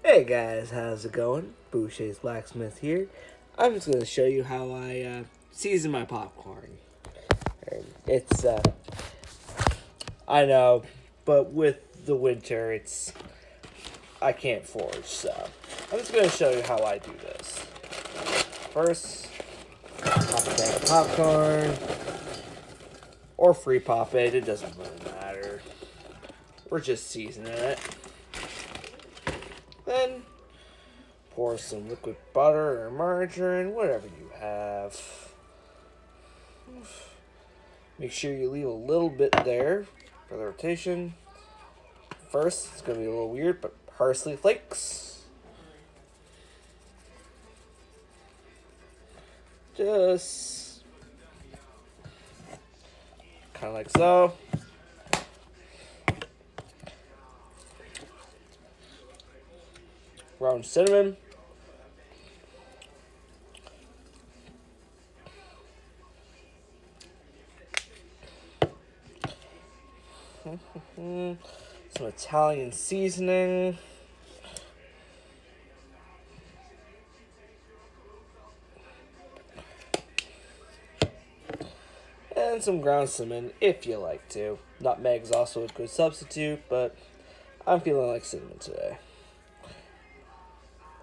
Hey guys, how's it going? Boucher's blacksmith here. I'm just going to show you how I season my popcorn. It's, I know, but with the winter, I can't forge, so I'm just going to show you how I do this. First, pop a bag of popcorn, or free pop it doesn't really matter. We're just seasoning it. Then, pour some liquid butter or margarine, whatever you have. Make sure you leave a little bit there for the rotation. First, it's going to be a little weird, but parsley flakes. Just kind of like so. Ground cinnamon. Some Italian seasoning. And some ground cinnamon if you like to. Nutmeg is also a good substitute, but I'm feeling like cinnamon today.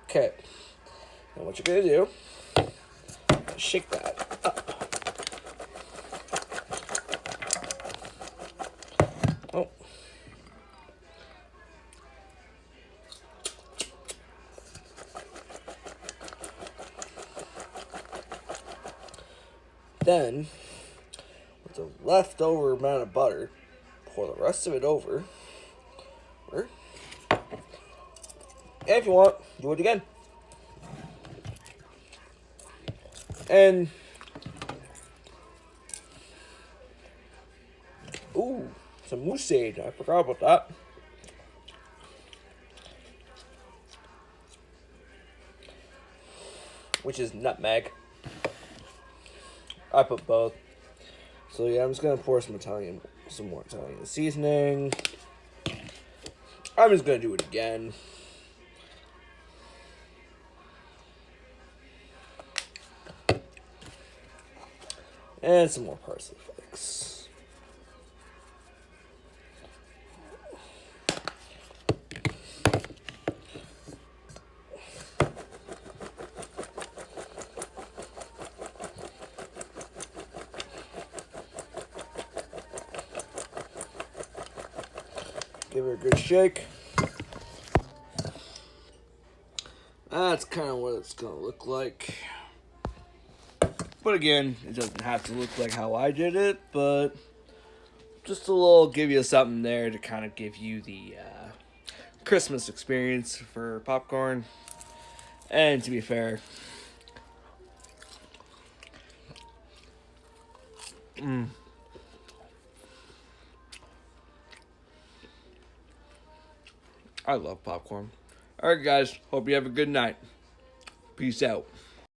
Okay, and what you're gonna do, shake that up. Oh. Then, with the leftover amount of butter, pour the rest of it over. And if you want, do it again. And, ooh, some moose sage. I forgot about that. Which is nutmeg. I put both. So yeah, I'm just gonna pour some more Italian seasoning. I'm just gonna do it again. And some more parsley flakes. Give it a good shake. That's kind of what it's gonna look like. But again, it doesn't have to look like how I did it, but just a little, give you something there to kind of give you the Christmas experience for popcorn. And to be fair, I love popcorn. Alright guys, hope you have a good night. Peace out.